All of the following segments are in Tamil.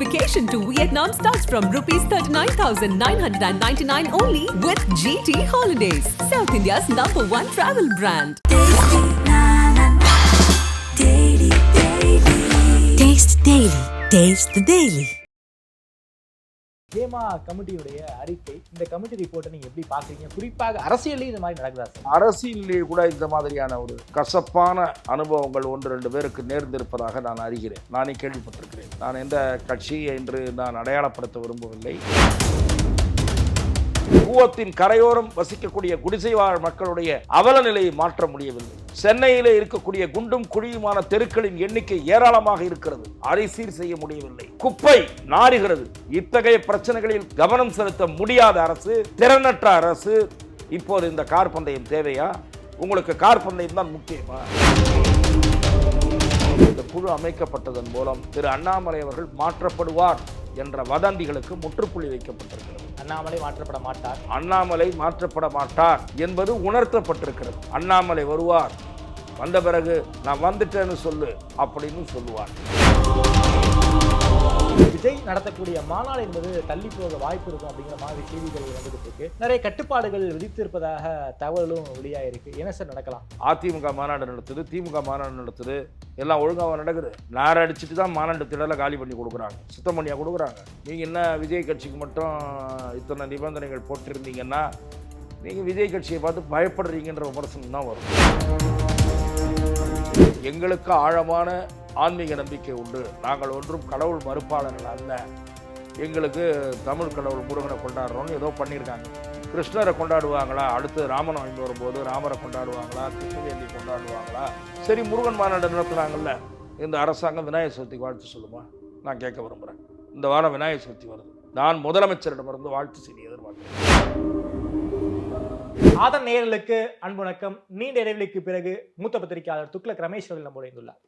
Vacation to Vietnam starts from rupees 39,999 only with GT Holidays, South India's #1 travel brand. Taste Daily. Taste the Daily. Hema கமிட்டியுடைய அறிக்கை, இந்த கமிட்டி ரிப்போர்ட்டை நீங்க எப்படி பாக்குறீங்க? குறிப்பாக அரசியலையும் இந்த மாதிரி நடக்குதா சார்? அரசியலிலே கூட இந்த மாதிரியான ஒரு கசப்பான அனுபவங்கள் 1-2 பேருக்கு நேர்ந்திருப்பதாக நான் அறிகிறேன். நானே கேள்விப்பட்டிருக்கிறேன். நான் எந்த கட்சியை என்று நான் அடையாளப்படுத்த விரும்பவில்லை. கூவத்தின் கரையோரம் வசிக்கக்கூடிய குடிசைவாழ் மக்களுடைய அவல நிலையை மாற்ற முடியவில்லை. சென்னையிலே இருக்கக்கூடிய குண்டும் குழியுமான தெருக்களின் எண்ணிக்கை ஏராளமாக இருக்கிறது. அதை சீர் செய்ய முடியவில்லை. குப்பை நாறுகிறது. இத்தகைய பிரச்சனைகளில் கவனம் செலுத்த முடியாத அரசு, திறனற்ற அரசு. இப்போது இந்த கார் பந்தயம் தேவையா? உங்களுக்கு கார் பந்தயம் தான் முக்கியமா? இந்த குழு அமைக்கப்பட்டதன் மூலம் திரு அண்ணாமலை அவர்கள் மாற்றப்படுவார் என்ற வதந்திகளுக்கு முற்றுப்புள்ளி வைக்கப்பட்டிருக்கிறது. அண்ணாமலை மாற்றப்பட மாட்டார், அண்ணாமலை மாற்றப்பட மாட்டார் என்பது உணர்த்தப்பட்டிருக்கிறது. அண்ணாமலை வருவார், வந்த பிறகு நான் வந்துட்டேன்னு சொல்லு அப்படின்னு சொல்லுவார். விஜய் நடத்தக்கூடிய மாநாடு என்பது தள்ளி போக வாய்ப்பு இருக்கும் அப்படிங்கிற மாதிரி செய்திகள் வந்துட்டு இருக்கு. நிறைய கட்டுப்பாடுகள் விதித்திருப்பதாக தகவலும் வெளியாயிருக்கு. என்ன சார் நடக்கலாம்? அதிமுக மாநாடு நடத்துது, திமுக மாநாடு நடத்துது, எல்லாம் ஒழுங்காக நடக்குது. நார் அடிச்சுட்டு தான் மாநாடு திடலை காலி பண்ணி கொடுக்குறாங்க, சுத்தம் பண்ணியா கொடுக்குறாங்க. நீங்கள் என்ன விஜய் கட்சிக்கு மட்டும் இத்தனை நிபந்தனைகள் போட்டிருந்தீங்கன்னா நீங்கள் விஜய் கட்சியை பார்த்து பயப்படுறீங்கன்ற விமர்சனம் தான் வரும். எங்களுக்கு ஆழமான ஆன்மீக நம்பிக்கை உண்டு. நாங்கள் ஒன்றும் கடவுள் மறுப்பாளர்கள் அல்ல. எங்களுக்கு தமிழ் கடவுள் முருகனை கொண்டாடுறோன்னு ஏதோ பண்ணியிருக்காங்க. கிருஷ்ணரை கொண்டாடுவாங்களா? அடுத்து ராமநவமி வரும்போது ராமரை கொண்டாடுவாங்களா? கிருஷ்ண ஜெயந்தி கொண்டாடுவாங்களா? சரி, முருகன் மாநாடு நடத்துகிறாங்கல்ல, இந்த அரசாங்கம் விநாயகர் சதுர்த்திக்கு வாழ்த்து சொல்லுமா? நான் கேட்க விரும்புகிறேன். இந்த வாரம் விநாயகர் சதுர்த்தி வருது. நான் முதலமைச்சரிடமிருந்து வாழ்த்து செய்தி எதிர்பார்க்கிறேன். ஆதன் நேயர்களுக்கு அன்பு வணக்கம். நீண்ட இடைவெளிக்கு பிறகு மூத்த பத்திரிகையாளர் துக்ளக் ரமேஷ் அவர்கள் நம்மோடு இணைந்துள்ளார்.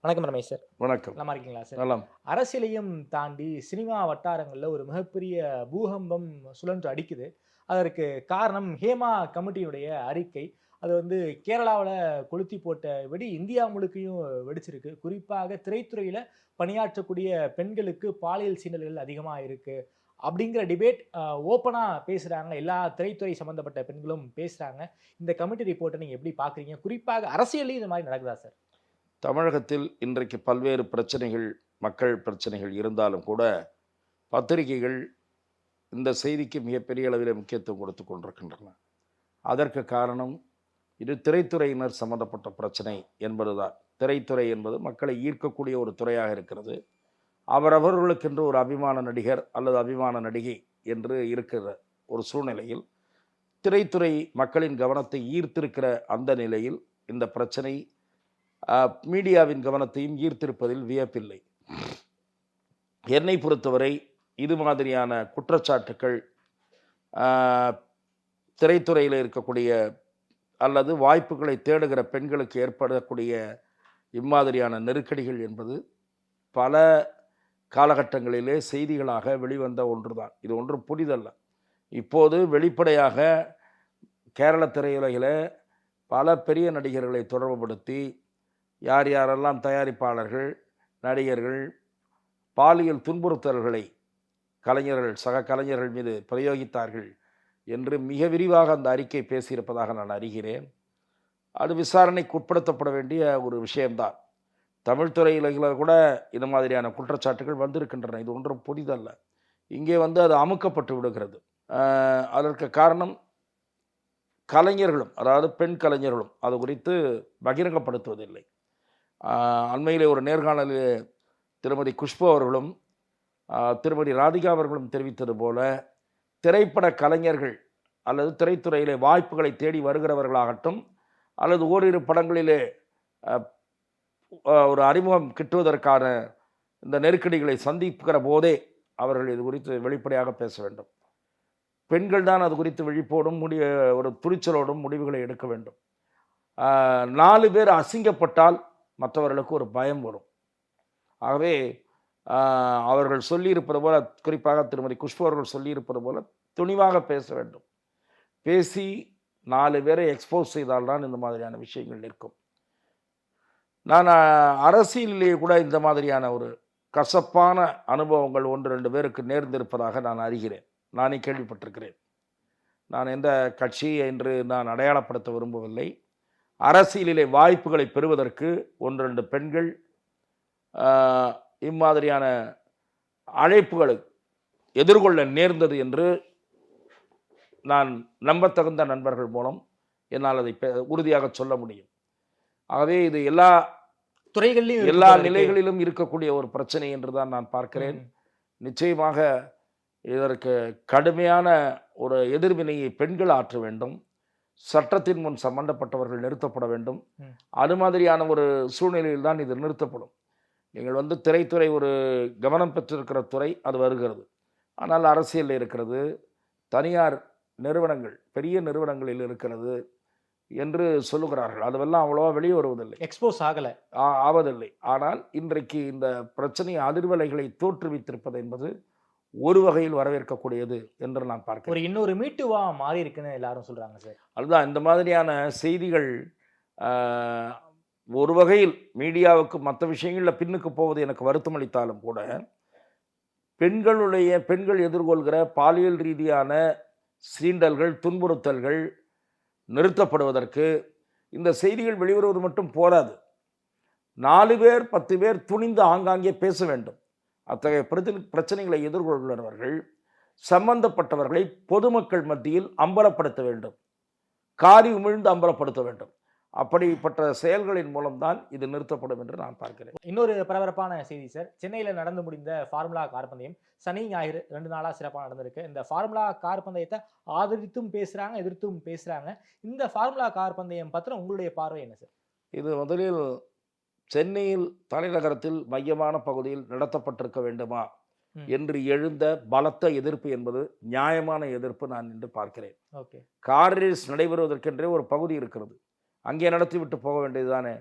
வணக்கம் ரமேஷ் சார். வணக்கம். நல்லா இருக்கீங்களா சார்? நலம். அரசியலையும் தாண்டி சினிமா வட்டாரங்களில் ஒரு மிகப்பெரிய பூகம்பம் சுழன்று அடிக்குது. அதற்கு காரணம் ஹேமா கமிட்டியுடைய அறிக்கை. அது கேரளாவில் கொளுத்தி போட்ட வெடி இந்தியா முழுக்கையும் வெடிச்சிருக்கு. குறிப்பாக திரைத்துறையில் பணியாற்றக்கூடிய பெண்களுக்கு பாலியல் சீண்டல்கள் அதிகமாக இருக்குது அப்படிங்கிற டிபேட் ஓப்பனாக பேசுகிறாங்க. எல்லா திரைத்துறை சம்மந்தப்பட்ட பெண்களும் பேசுகிறாங்க. இந்த கமிட்டி ரிப்போர்ட்டை நீங்கள் எப்படி பார்க்குறீங்க? குறிப்பாக அரசியலையும் இந்த மாதிரி நடக்குதா சார்? தமிழகத்தில் இன்றைக்கு பல்வேறு பிரச்சனைகள், மக்கள் பிரச்சனைகள் இருந்தாலும் கூட பத்திரிகைகள் இந்த செய்திக்கு மிகப்பெரிய அளவில் முக்கியத்துவம் கொடுத்து கொண்டிருக்கின்றன. அதற்கு காரணம் இது திரைத்துறையினர் சம்பந்தப்பட்ட பிரச்சனை என்பதுதான். திரைத்துறை என்பது மக்களை ஈர்க்கக்கூடிய ஒரு துறையாக இருக்கிறது. அவரவர்களுக்கென்று ஒரு அபிமான நடிகர் அல்லது அபிமான நடிகை என்று இருக்கிற ஒரு சூழ்நிலையில் திரைத்துறை மக்களின் கவனத்தை ஈர்த்திருக்கிற அந்த நிலையில் இந்த பிரச்சனை மீடியாவின் கவனத்தையும் ஈர்த்திருப்பதில் வியப்பில்லை. என்னை பொறுத்தவரை இது மாதிரியான குற்றச்சாட்டுக்கள் திரைத்துறையில் இருக்கக்கூடிய அல்லது வாய்ப்புகளை தேடுகிற பெண்களுக்கு ஏற்படக்கூடிய இம்மாதிரியான நெருக்கடிகள் என்பது பல காலகட்டங்களிலே செய்திகளாக வெளிவந்த ஒன்றுதான். இது ஒன்றும் புதிதல்ல. இப்போது வெளிப்படையாக கேரள திரையுலகில் பல பெரிய நடிகர்களை தொடர்புபடுத்தி யார் யாரெல்லாம் தயாரிப்பாளர்கள், நடிகர்கள் பாலியல் துன்புறுத்தல்களை கலைஞர்கள், சக கலைஞர்கள் மீது பிரயோகித்தார்கள் என்று மிக விரிவாக அந்த அறிக்கை பேசியிருப்பதாக நான் அறிகிறேன். அது விசாரணைக்கு உட்படுத்தப்பட வேண்டிய ஒரு விஷயம்தான். தமிழ் துறையில் கூட இந்த மாதிரியான குற்றச்சாட்டுகள் வந்திருக்கின்றன. இது ஒன்றும் புதிதல்ல. இங்கே அது அமுக்கப்பட்டு விடுகிறது. அதற்கு காரணம் கலைஞர்களும், அதாவது பெண் கலைஞர்களும் அது குறித்து பகிரங்கப்படுத்துவதில்லை. அண்மையிலே ஒரு நேர்காணலில் திருமதி குஷ்பு அவர்களும் திருமதி ராதிகா அவர்களும் தெரிவித்தது போல திரைப்பட கலைஞர்கள் அல்லது திரைத்துறையிலே வாய்ப்புகளை தேடி வருகிறவர்களாகட்டும் அல்லது ஓரிரு படங்களிலே ஒரு அறிமுகம் கிட்டுவதற்கான இந்த நெருக்கடிகளை சந்திக்கிற போதே அவர்கள் இது குறித்து வெளிப்படையாக பேச வேண்டும். பெண்கள் தான் அது குறித்து விழிப்போடும் ஒரு துணிச்சலோடும் முடிவுகளை எடுக்க வேண்டும். 4 பேர் அசிங்கப்பட்டால் மற்றவர்களுக்கு ஒரு பயம் வரும். ஆகவே அவர்கள் சொல்லியிருப்பது போல, குறிப்பாக திருமதி குஷ்பு அவர்கள் சொல்லியிருப்பது போல துணிவாக பேச வேண்டும். பேசி 4 பேரை எக்ஸ்போஸ் செய்தால்தான் இந்த மாதிரியான விஷயங்கள் நிற்கும். நான் அரசியலிலே கூட இந்த மாதிரியான ஒரு கசப்பான அனுபவங்கள் 1-2 பேருக்கு நேர்ந்திருப்பதாக நான் அறிகிறேன். நானே கேள்விப்பட்டிருக்கிறேன். நான் எந்த கட்சி என்று நான் அடையாளப்படுத்த விரும்பவில்லை. அரசியலிலே வாய்ப்புகளை பெறுவதற்கு 1-2 பெண்கள் இம்மாதிரியான அழைப்புகளை எதிர்கொள்ள நேர்ந்தது என்று நான் நம்பத்தகுந்த நண்பர்கள் மூலம் என்னால் அதை உறுதியாக சொல்ல முடியும். ஆகவே இது எல்லா துறைகளிலும் எல்லா நிலைகளிலும் இருக்கக்கூடிய ஒரு பிரச்சனை என்று தான் நான் பார்க்கிறேன். நிச்சயமாக இதற்கு கடுமையான ஒரு எதிர்வினையை பெண்கள் ஆற்ற வேண்டும். சட்டத்தின் முன் சம்பந்தப்பட்டவர்கள் நிறுத்தப்பட வேண்டும். அது மாதிரியான ஒரு சூழ்நிலையில் தான் இது நிறுத்தப்படும். நீங்கள் திரைத்துறை ஒரு கவனம் பெற்றிருக்கிற துறை, அது வருகிறது. ஆனால் அரசியலில் இருக்கிறது, தனியார் நிறுவனங்கள், பெரிய நிறுவனங்களில் இருக்கிறது என்று சொல்லுகிறார்கள். அதுவெல்லாம் அவ்வளோவா வெளியே வருவதில்லை, எக்ஸ்போஸ் ஆவதில்லை. ஆனால் இன்றைக்கு இந்த பிரச்சனை அதிர்வலைகளை தோற்றுவித்திருப்பது என்பது ஒரு வகையில் வரவேற்கக்கூடியது என்று நான் பார்க்கிறேன். ஒரு இன்னொரு மீட்டுவா மாறி இருக்குன்னு எல்லாரும் சொல்றாங்க சார். அதுதான் இந்த மாதிரியான செய்திகள் ஒரு வகையில் மீடியாவுக்கு மற்ற விஷயங்களில் பின்னுக்கு போவது எனக்கு வருத்தம் அளித்தாலும் கூட, பெண்கள் எதிர்கொள்கிற பாலியல் ரீதியான சீண்டல்கள், துன்புறுத்தல்கள் நிறுத்தப்படுவதற்கு இந்த செய்திகள் வெளிவருவது மட்டும் போராது. 4 பேர் 10 பேர் துணிந்து ஆங்காங்கே பேச வேண்டும். அத்தகைய பிரச்சனைகளை எதிர்கொள்கிறவர்கள் சம்பந்தப்பட்டவர்களை பொதுமக்கள் மத்தியில் அம்பலப்படுத்த வேண்டும், காரி உமிழ்ந்து அம்பலப்படுத்த வேண்டும். அப்படிப்பட்ட செயல்களின் மூலம்தான் இது நிறுத்தப்படும் என்று நான் பார்க்கிறேன். இன்னொரு பரபரப்பான செய்தி சார், சென்னையில் நடந்து முடிந்த ஃபார்முலா கார் பந்தயம் சனி ஞாயிறு 2 நாளாக சிறப்பாக நடந்திருக்கு. இந்த ஃபார்முலா கார் பந்தயத்தை ஆதரித்தும் பேசுறாங்க, எதிர்த்தும் பேசுறாங்க. இந்த ஃபார்முலா கார் பந்தயம் பத்தின உங்களுடைய பார்வை என்ன சார்? இது முதலில் சென்னையில் தலைநகரத்தில் மையமான பகுதியில் நடத்தப்பட்டிருக்க வேண்டுமா என்று எழுந்த பலத்த எதிர்ப்பு என்பது நியாயமான எதிர்ப்பு நான் என்று பார்க்கிறேன். கார் ரேஸ் நடைபெறுவதற்கென்றே ஒரு பகுதி இருக்கிறது, அங்கே நடத்திவிட்டு போக வேண்டியதுதானே.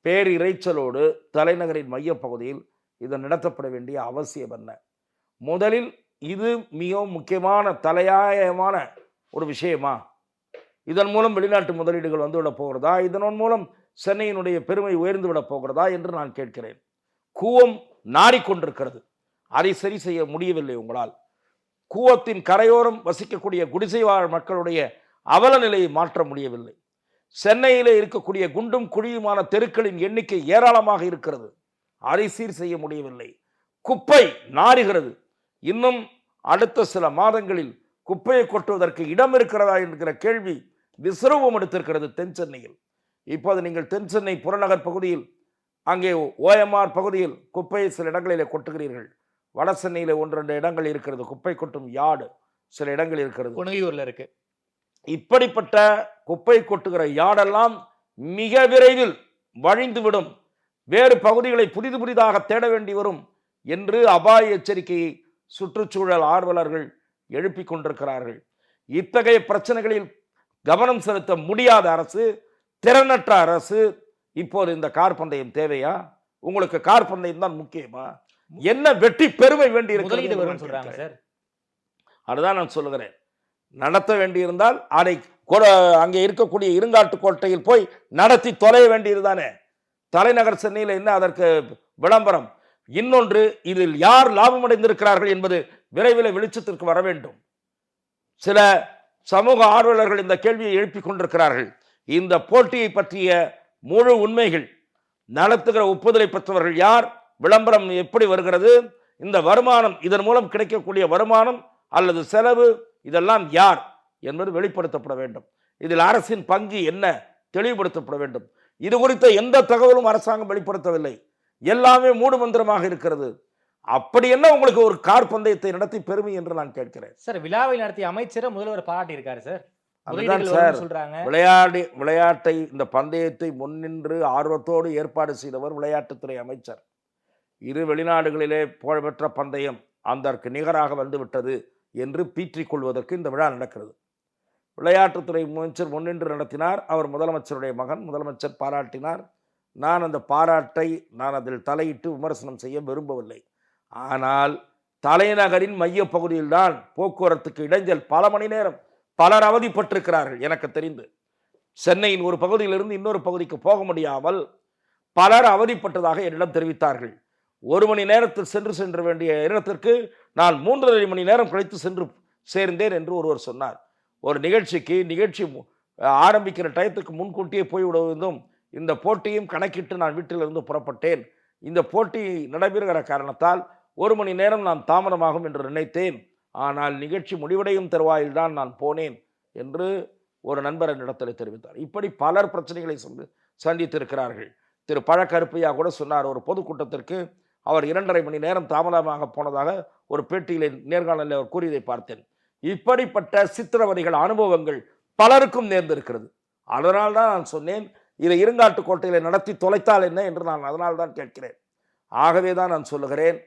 பேர் இறைச்சலோடு தலைநகரின் மையப்பகுதியில் இது நடத்தப்பட வேண்டிய அவசியம் என்ன? முதலில் இது மிகவும் முக்கியமான தலையாயமான ஒரு விஷயமா? இதன் மூலம் வெளிநாட்டு முதலீடுகள் வந்துவிட போகிறதா? இதன் மூலம் சென்னையினுடைய பெருமை உயர்ந்து விட போகிறதா என்று நான் கேட்கிறேன். கூவம் நாறிக்கொண்டிருக்கிறது, அதை சரி செய்ய முடியவில்லை உங்களால். கூவத்தின் கரையோரம் வசிக்கக்கூடிய குடிசைவாழ் மக்களுடைய அவல நிலையை மாற்ற முடியவில்லை. சென்னையிலே இருக்கக்கூடிய குண்டும் குழியுமான தெருக்களின் எண்ணிக்கை ஏராளமாக இருக்கிறது, அதை சீர் செய்ய முடியவில்லை. குப்பை நாறுகிறது. இன்னும் அடுத்த சில மாதங்களில் குப்பையை கொட்டுவதற்கு இடம் இருக்கிறதா என்கிற கேள்வி விசுரூபம் எடுத்திருக்கிறது தென் சென்னையில். இப்போது நீங்கள் தென் சென்னை புறநகர் பகுதியில், அங்கே OMR பகுதியில் குப்பையை சில இடங்களிலே கொட்டுகிறீர்கள். வட சென்னையில் 1-2 இடங்கள் இருக்கிறது, குப்பை கொட்டும் யார்டு சில இடங்கள் இருக்கிறது, உணவியூர்ல இருக்கு. இப்படிப்பட்ட குப்பை கொட்டுகிற யார்டெல்லாம் மிக விரைவில் வழிந்துவிடும், வேறு பகுதிகளை புதிதாக தேட வேண்டி வரும் என்று அபாய எச்சரிக்கையை சுற்றுச்சூழல் ஆர்வலர்கள் எழுப்பிக் கொண்டிருக்கிறார்கள். இத்தகைய பிரச்சனைகளில் கவனம் செலுத்த முடியாத அரசு, திறனற்ற அரசு, இப்போது இந்த கார் பந்தயம் தேவையா? உங்களுக்கு கார் பந்தயம் தான் முக்கியமா? என்ன வெற்றி பெருமை வேண்டி இருக்கிறது? அதுதான் நான் சொல்லுகிறேன். நடத்த வேண்டியிருந்தால் அதை அங்கே இருக்கக்கூடிய இருங்காட்டு கோட்டையில் போய் நடத்தி தொலைய வேண்டியதுதானே. தலைநகர் சென்னையில் என்ன அதற்கு விளம்பரம்? இன்னொன்று, இதில் யார் லாபம் அடைந்திருக்கிறார்கள் என்பது விரைவில் வெளிச்சத்திற்கு வர வேண்டும். சில சமூக ஆர்வலர்கள் இந்த கேள்வியை எழுப்பிக் கொண்டிருக்கிறார்கள். இந்த போட்டியை பற்றிய முழு உண்மைகள், நடத்துகிற ஒப்புதலை பெற்றவர்கள் யார், விளம்பரம் எப்படி வருகிறது, இந்த வருமானம், இதன் மூலம் கிடைக்கக்கூடிய வருமானம் அல்லது செலவு, இதெல்லாம் யார் என்பது வெளிப்படுத்தப்பட வேண்டும். இதில் அரசின் பங்கு என்ன தெளிவுபடுத்தப்பட வேண்டும். இது குறித்த எந்த தகவலும் அரசாங்கம் வெளிப்படுத்தவில்லை, எல்லாமே மூடு மந்திரமாக இருக்கிறது. அப்படி என்ன உங்களுக்கு ஒரு கார் பந்தயத்தை நடத்தி பெருமை என்று நான் கேட்கிறேன். சார், விழாவை நடத்திய அமைச்சரை முதல்வர் பாராட்டி இருக்காரு சார். அதுதான் சார், விளையாட்டை, இந்த பந்தயத்தை முன்னின்று ஆர்வத்தோடு ஏற்பாடு செய்தவர் விளையாட்டுத்துறை அமைச்சர். இரு வெளிநாடுகளிலே புகழ்பெற்ற பந்தயம் அதற்கு நிகராக வந்துவிட்டது என்று பீற்றிக் கொள்வதற்கு இந்த விழா நடக்கிறது. விளையாட்டுத்துறை அமைச்சர் முன்னின்று நடத்தினார். அவர் முதலமைச்சருடைய மகன், முதலமைச்சர் பாராட்டினார். நான் அந்த பாராட்டை அதில் தலையிட்டு விமர்சனம் செய்ய விரும்பவில்லை. ஆனால் தலைநகரின் மைய பகுதியில்தான் போக்குவரத்துக்கு இடைஞ்சல், பல மணி நேரம் பலர் அவதிப்பட்டிருக்கிறார்கள். எனக்கு தெரிந்து சென்னையின் ஒரு பகுதியிலிருந்து இன்னொரு பகுதிக்கு போக முடியாமல் பலர் அவதிப்பட்டதாக என்னிடம் தெரிவித்தார்கள். 1 மணி நேரத்தில் சென்ற வேண்டிய இடத்திற்கு நான் 3.5 மணி நேரம் கழித்து சென்று சேர்ந்தேன் என்று ஒருவர் சொன்னார். ஒரு நிகழ்ச்சி ஆரம்பிக்கிற டயத்துக்கு முன்கூட்டியே போய்விட வேண்டும். இந்த போட்டியும் கணக்கிட்டு நான் வீட்டிலிருந்து புறப்பட்டேன். இந்த போட்டி நடைபெறுகிற காரணத்தால் 1 மணி நேரம் நான் தாமதமாகும் என்று நினைத்தேன். ஆனால் நிகழ்ச்சி முடிவடையும் தருவாயில் தான் நான் போனேன் என்று ஒரு நண்பர் என்னிடத்தில் தெரிவித்தார். இப்படி பலர் பிரச்சனைகளை சந்தித்திருக்கிறார்கள். திரு பழக்கருப்பையா கூட சொன்னார், ஒரு பொதுக்கூட்டத்திற்கு அவர் 2.5 மணி நேரம் தாமதமாக போனதாக ஒரு பேட்டியிலே நேர்காணலில் அவர் கூறியதை பார்த்தேன். இப்படிப்பட்ட சித்திரவதைகள் அனுபவங்கள் பலருக்கும் நேர்ந்திருக்கிறது. அதனால் தான் நான் சொன்னேன், இதை இருங்காட்டுக்கோட்டையில நடத்தி தொலைத்தால் என்ன என்று நான் அதனால் தான் கேட்கிறேன். ஆகவே தான் நான் சொல்லுகிறேன்,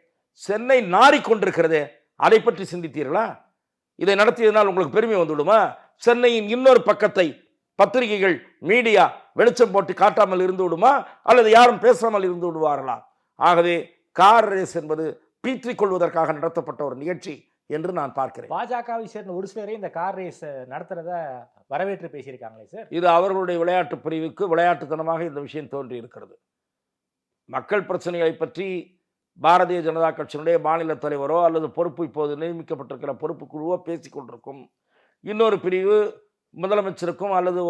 சென்னை நாறிக்கொண்டிருக்கிறதே, அதை பற்றி சிந்தித்தீர்களா? இதை நடத்தியதனால் உங்களுக்கு பெருமை வந்துவிடுமா? சென்னையின் இன்னொரு பக்கத்தை பத்திரிகைகள், மீடியா வெளிச்சம் போட்டு காட்டாமல் இருந்து விடுமா, அல்லது யாரும் பேசாமல் இருந்து விடுவார்களா? ஆகவே கார் ரேஸ் என்பது பீற்றிக் கொள்வதற்காக நடத்தப்பட்ட ஒரு நிகழ்ச்சி என்று நான் பார்க்கிறேன். பாஜகவை சேர்ந்த ஒரு சிலரே இந்த கார் ரேஸ் நடத்துறத வரவேற்று பேசியிருக்காங்களே சார். இது அவர்களுடைய விளையாட்டு பிரிவுக்கு விளையாட்டுத்தனமாக இந்த விஷயம் தோன்றி இருக்கிறது. மக்கள் பிரச்சனைகளை பற்றி பாரதிய ஜனதா கட்சியினுடைய மாநில தலைவரோ அல்லது பொறுப்பு இப்போது நியமிக்கப்பட்டிருக்கிற பொறுப்பு குழுவோ பேசிக் கொண்டிருக்கும். இன்னொரு பிரிவு முதலமைச்சருக்கும் அல்லது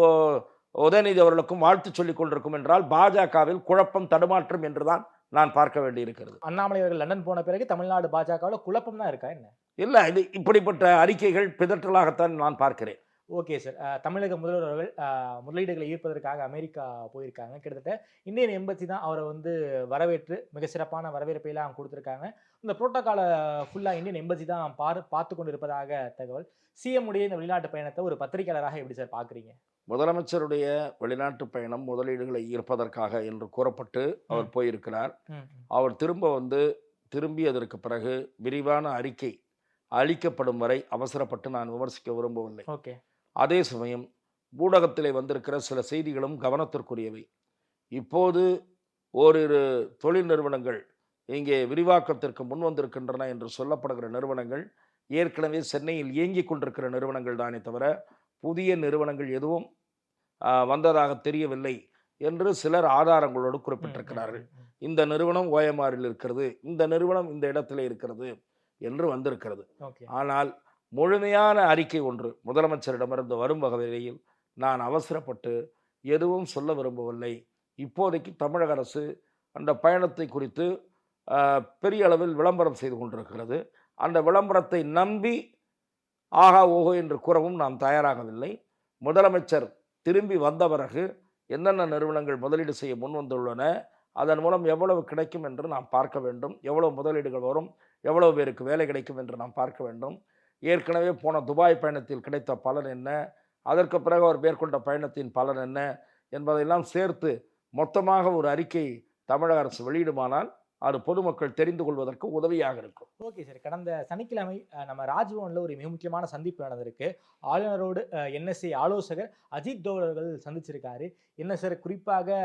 உதயநிதி அவர்களுக்கும் வாழ்த்து சொல்லிக் கொண்டிருக்கும் என்றால் பாஜகவில் குழப்பம், தடுமாற்றம் என்றுதான் நான் பார்க்க வேண்டி இருக்கிறது. அண்ணாமலை அவர்கள் லண்டன் போன பிறகு தமிழ்நாடு பாஜகவில் குழப்பம் தான் இருக்கா என்ன? இல்லை, இது இப்படிப்பட்ட அறிக்கைகள் பிதற்றலாகத்தான் நான் பார்க்கிறேன். Okay sir. தமிழக முதல்வர்கள் முதலீடுகளை ஈர்ப்பதற்காக அமெரிக்கா போயிருக்காங்க. கிட்டத்தட்ட இந்தியன் எம்பசி தான் அவரை வரவேற்று மிக சிறப்பான வரவேற்பையெல்லாம் கொடுத்துருக்காங்க. இந்த புரோட்டோகாலை ஃபுல்லாக இந்தியன் எம்பசி தான் பார்த்து கொண்டு இருப்பதாக தகவல். சிஎம் உடைய இந்த வெளிநாட்டு பயணத்தை ஒரு பத்திரிகையாளராக எப்படி சார் பார்க்குறீங்க? முதலமைச்சருடைய வெளிநாட்டு பயணம் முதலீடுகளை ஈர்ப்பதற்காக என்று கூறப்பட்டு அவர் போயிருக்கிறார். அவர் திரும்பியதற்கு பிறகு விரிவான அறிக்கை அளிக்கப்படும் வரை அவசரப்பட்டு நான் விமர்சிக்க விரும்பவில்லை. ஓகே. அதே சமயம் ஊடகத்திலே வந்திருக்கிற சில செய்திகளும் கவனத்திற்குரியவை. இப்போது ஓரிரு தொழில் நிறுவனங்கள் இங்கே விரிவாக்கத்திற்கு முன் வந்திருக்கின்றன என்று சொல்லப்படுகிற நிறுவனங்கள் ஏற்கனவே சென்னையில் இயங்கிக் கொண்டிருக்கிற நிறுவனங்கள் தானே தவிர புதிய நிறுவனங்கள் எதுவும் வந்ததாக தெரியவில்லை என்று சிலர் ஆதாரங்களோடு குறிப்பிட்டிருக்கிறார்கள். இந்த நிறுவனம் ஓஎம்ஆரில் இருக்கிறது, இந்த நிறுவனம் இந்த இடத்துல இருக்கிறது என்று வந்திருக்கிறது. ஆனால் முழுமையான அறிக்கை ஒன்று முதலமைச்சரிடமிருந்து வரும் வகையில் நான் அவசரப்பட்டு எதுவும் சொல்ல விரும்பவில்லை. இப்போதைக்கு தமிழக அரசு அந்த பயணத்தை குறித்து பெரிய அளவில் விளம்பரம் செய்து கொண்டிருக்கிறது. அந்த விளம்பரத்தை நம்பி ஆகா ஓஹோ என்று கூறவும் நாம் தயாராகவில்லை. முதலமைச்சர் திரும்பி வந்த பிறகு என்னென்ன நிறுவனங்கள் முதலீடு செய்ய முன் வந்துள்ளன, அதன் மூலம் எவ்வளவு கிடைக்கும் என்று நாம் பார்க்க வேண்டும். எவ்வளவு முதலீடுகள் வரும், எவ்வளவு பேருக்கு வேலை கிடைக்கும் என்று நாம் பார்க்க வேண்டும். ஏற்கனவே போன துபாய் பயணத்தில் கிடைத்த பலன் என்ன, அதற்கு பிறகு அவர் மேற்கொண்ட பயணத்தின் பலன் என்ன என்பதையெல்லாம் சேர்த்து மொத்தமாக ஒரு அறிக்கை தமிழக அரசு வெளியிடுமானால் அது பொதுமக்கள் தெரிந்து கொள்வதற்கு உதவியாக இருக்கும். Okay sir. கடந்த சனிக்கிழமை நம்ம ராஜ்பவனில் ஒரு மிக முக்கியமான சந்திப்பு நடந்திருக்கு. ஆளுநரோடு என்எஸ்ஏ ஆலோசகர் அஜித் தோவல் அவர்கள் சந்திச்சிருக்காரு. என்ன சார், குறிப்பாக